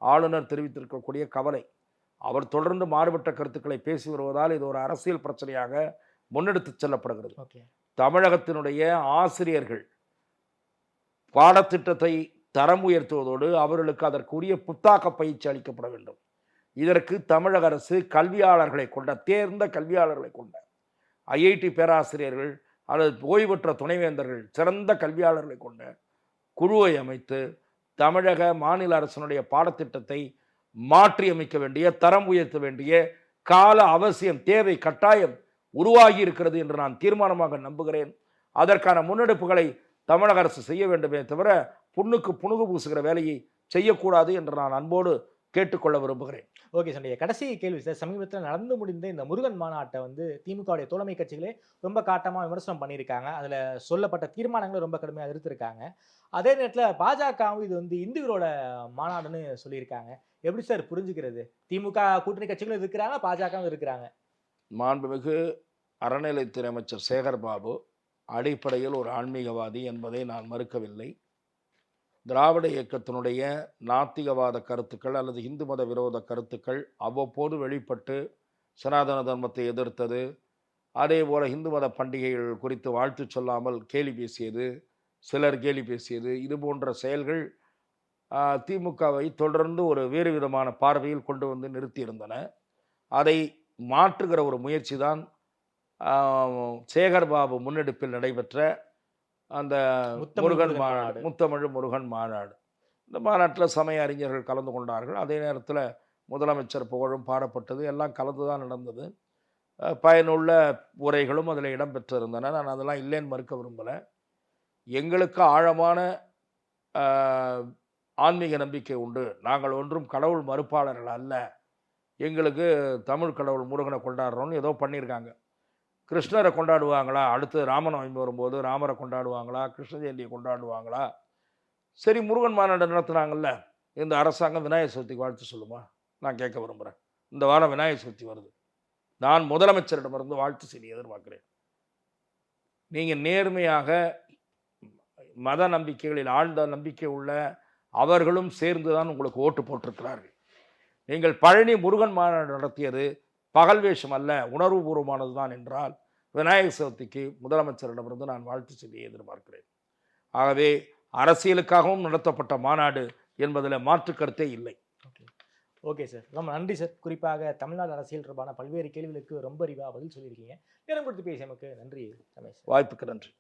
ஆளுநர் தெரிவித்திருக்கக்கூடிய கவலை. அவர் தொடர்ந்து மாறுபட்ட கருத்துக்களை பேசி வருவதால் இது ஒரு அரசியல் பிரச்சனையாக முன்னெடுத்து செல்லப்படுகிறது. தமிழகத்தினுடைய ஆசிரியர்கள் பாடத்திட்டத்தை தரம் உயர்த்துவதோடு அவர்களுக்கு அதற்குரிய புத்தாக்க பயிற்சி அளிக்கப்பட வேண்டும். இதற்கு தமிழக அரசு கல்வியாளர்களை கொண்ட, தேர்ந்த கல்வியாளர்களை கொண்ட ஐஐடி பேராசிரியர்கள் அல்லது ஓய்வு பெற்ற துணைவேந்தர்கள், சிறந்த கல்வியாளர்களை கொண்ட குழுவை அமைத்து தமிழக மாநில அரசினுடைய பாடத்திட்டத்தை மாற்றி அமைக்க வேண்டிய, தரம் உயர்த்த வேண்டிய கால அவசியம், தேவை, கட்டாயம் உருவாகி இருக்கிறது என்று நான் தீர்மானமாக நம்புகிறேன். அதற்கான முன்னெடுப்புகளை தமிழக அரசு செய்ய வேண்டுமே தவிர புண்ணுக்கு புணுகு பூசுகிற வேலையை செய்யக்கூடாது என்று நான் அன்போடு கேட்டுக்கொள்ள விரும்புகிறேன். ஓகே சார், கடைசி கேள்வி சார். சமீபத்தில் நடந்து முடிந்த இந்த முருகன் மாநாட்டை வந்து திமுகவுடைய தோழமை கட்சிகளே ரொம்ப காட்டமாக விமர்சனம் பண்ணியிருக்காங்க. அதில் சொல்லப்பட்ட தீர்மானங்களை ரொம்ப கடுமையாக எதிர்த்திருக்காங்க. அதே நேரத்தில் பாஜகவும் இது வந்து இந்துக்களோட மாநாடுன்னு சொல்லியிருக்காங்க. எப்படி சார் புரிஞ்சுக்கிறது? திமுக கூட்டணி கட்சிகளும் இருக்கிறாங்க, பாஜகவும் இருக்கிறாங்க. மாண்புமிகு அறநிலைத்துறை அமைச்சர் சேகர் பாபு அடிப்படையில் ஒரு ஆன்மீகவாதி என்பதை நான் மறுக்கவில்லை. திராவிட இயக்கத்தினுடைய நாத்திகவாத கருத்துக்கள் அல்லது இந்து மத விரோத கருத்துக்கள் அவ்வப்போது வெளிப்பட்டு சனாதன தர்மத்தை எதிர்த்தது, அதே போல் இந்து மத பண்டிகைகள் குறித்து வாழ்த்து சொல்லாமல் கேலி பேசியது, சிலர் கேலி பேசியது, இது போன்ற செயல்கள் திமுகவை தொடர்ந்து ஒரு வேறு விதமான பார்வையில் கொண்டு வந்து நிறுத்தியிருந்தன. அதை மாற்றுகிற ஒரு முயற்சி தான் சேகர் பாபு முன்னெடுப்பில் நடைபெற்ற அந்த முருகன் மாநாடு, முத்தமிழ் முருகன் மாநாடு. இந்த மாநாட்டில் சமய அறிஞர்கள் கலந்து கொண்டார்கள். அதே நேரத்தில் முதலமைச்சர் புகழும் பாடப்பட்டது. எல்லாம் கலந்து தான் நடந்தது. பயனுள்ள உரைகளும் அதில் இடம்பெற்றிருந்தன. நான் அதெல்லாம் இல்லைன்னு மறுக்க விரும்பலை. எங்களுக்கு ஆழமான ஆன்மீக நம்பிக்கை உண்டு. நாங்கள் ஒன்றும் கடவுள் மறுப்பாளர்கள் அல்ல. எங்களுக்கு தமிழ் கடவுள் முருகனை கொண்டாடுறோன்னு ஏதோ பண்ணியிருக்காங்க. கிருஷ்ணரை கொண்டாடுவாங்களா? அடுத்து ராமநவமி வரும்போது ராமரை கொண்டாடுவாங்களா? கிருஷ்ண ஜெயந்தியை கொண்டாடுவாங்களா? சரி, முருகன் மாநாடு நடத்துனாங்கல்ல, இந்த அரசாங்கம் விநாயகர் சதுர்த்திக்கு வாழ்த்து சொல்லுமா? நான் கேட்க விரும்புகிறேன். இந்த வாரம் விநாயகர் சதுர்த்தி வருது. நான் முதலமைச்சரிடமிருந்து வாழ்த்து செய்தி எதிர்பார்க்கிறேன். நீங்கள் நேர்மையாக மத நம்பிக்கைகளில் ஆழ்ந்த நம்பிக்கை உள்ள அவர்களும் சேர்ந்து தான் உங்களுக்கு ஓட்டு போட்டிருக்கிறார்கள். நீங்கள் பழனி முருகன் மாநாடு நடத்தியது பகல் வேஷம் அல்ல, உணர்வுபூர்வமானது தான் என்றால் விநாயகர் சதுர்த்திக்கு முதலமைச்சரிடமிருந்து நான் வாழ்த்து செய்தியை எதிர்பார்க்கிறேன். ஆகவே அரசியலுக்காகவும் நடத்தப்பட்ட மாநாடு என்பதில் மாற்று கருத்தே இல்லை. ஓகே சார், ரொம்ப நன்றி சார். குறிப்பாக தமிழ்நாடு அரசியல் தொடர்பான பல்வேறு கேள்விகளுக்கு ரொம்ப அறிவாக பதில் சொல்லியிருக்கீங்க. நேரம் கொடுத்து பேசியமைக்கு நன்றி ரமேஷ். வாய்ப்புக்கு நன்றி.